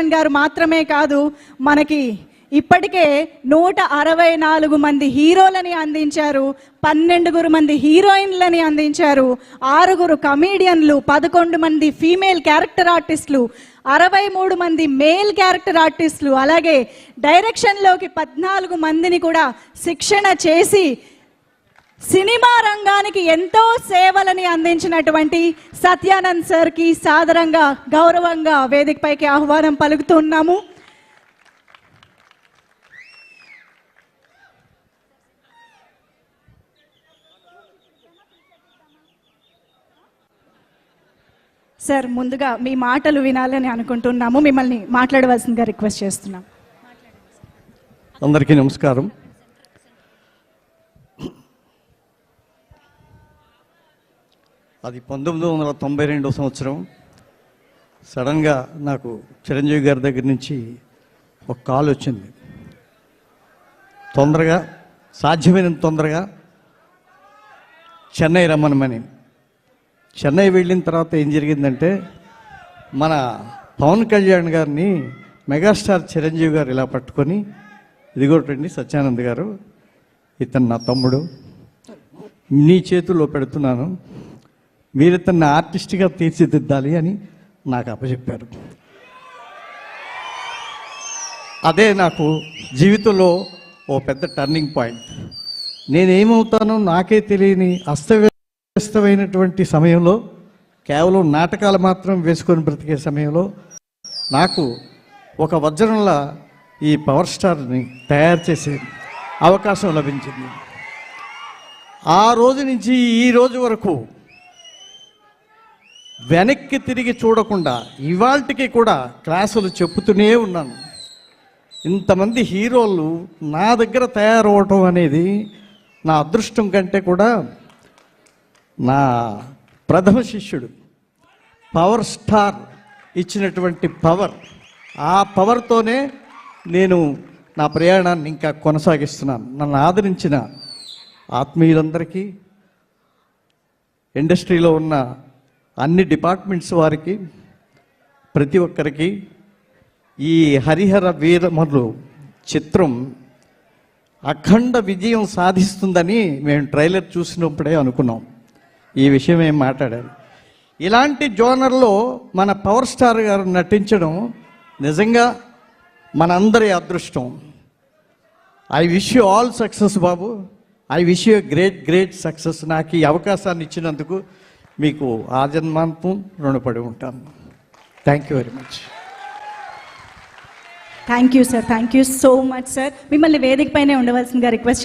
కళ్యాణ్ గారు మాత్రమే కాదు, మనకి ఇప్పటికే 164 మంది హీరోలని అందించారు, 12 మంది హీరోయిన్లని అందించారు, 6 కమీడియన్లు, 11 మంది ఫీమేల్ క్యారెక్టర్ ఆర్టిస్టులు, 63 మంది మేల్ క్యారెక్టర్ ఆర్టిస్టులు, అలాగే డైరెక్షన్లోకి 14 మందిని కూడా శిక్షణ చేసి సినిమా రంగానికి ఎంతో సేవలని అందించినటువంటి సత్యానంద్ సార్కి సాదరంగా గౌరవంగా వేదికపైకి ఆహ్వానం పలుకుతున్నాము. సార్, ముందుగా మీ మాటలు వినాలని అనుకుంటున్నాము, మిమ్మల్ని మాట్లాడవలసిందిగా రిక్వెస్ట్ చేస్తున్నాం. అందరికీ నమస్కారం. అది 1992 సంవత్సరం. సడన్గా నాకు చిరంజీవి గారి దగ్గర నుంచి ఒక కాల్ వచ్చింది. తొందరగా, సాధ్యమైనంత తొందరగా చెన్నై రమ్మనమని. చెన్నై వెళ్ళిన తర్వాత ఏం జరిగిందంటే, మన పవన్ కళ్యాణ్ గారిని మెగాస్టార్ చిరంజీవి గారు ఇలా పట్టుకొని, ఇదిగోటండి సత్యానంద్ గారు, ఇతను నా తమ్ముడు, నీ చేతుల్లో పెడుతున్నాను, మీరు ఇతన్ని ఆర్టిస్ట్గా తీర్చిదిద్దాలి అని నాకు అప్పచెప్పారు. అదే నాకు జీవితంలో ఓ పెద్ద టర్నింగ్ పాయింట్. నేనేమవుతానో నాకే తెలియని అస్తవ్యస్తమైనటువంటి సమయంలో, కేవలం నాటకాలు మాత్రం వేసుకొని బ్రతికే సమయంలో నాకు ఒక వజ్రంలా ఈ పవర్ స్టార్ని తయారు చేసే అవకాశం లభించింది. ఆ రోజు నుంచి ఈ రోజు వరకు వెనక్కి తిరిగి చూడకుండా ఇవాళకి కూడా క్లాసులు చెప్పుతూనే ఉన్నాను. ఇంతమంది హీరోలు నా దగ్గర తయారవటం అనేది నా అదృష్టం కంటే కూడా నా ప్రథమ శిష్యుడు పవర్ స్టార్ ఇచ్చినటువంటి పవర్, ఆ పవర్తోనే నేను నా ప్రయాణాన్ని ఇంకా కొనసాగిస్తున్నాను. నన్ను ఆదరించిన ఆత్మీయులందరికీ, ఇండస్ట్రీలో ఉన్న అన్ని డిపార్ట్మెంట్స్ వారికి, ప్రతి ఒక్కరికి ఈ హరిహర వీరమలు చిత్రం అఖండ విజయం సాధిస్తుందని మేము ట్రైలర్ చూసినప్పుడే అనుకున్నాం. ఈ విషయం ఏం మాట్లాడారు. ఇలాంటి జోనర్లో మన పవర్ స్టార్ గారు నటించడం నిజంగా మనందరి అదృష్టం. I wish you all success Babu. I wish you great success. నాకు ఈ అవకాశాన్ని ఇచ్చినందుకు మీకు ఆజన్మాంతం రుణపడి ఉంటాను. Thank you very much. Thank you sir, thank you so much sir. మిమ్మల్ని వేదిక పైనే ఉండవలసిందిగా రిక్వెస్ట్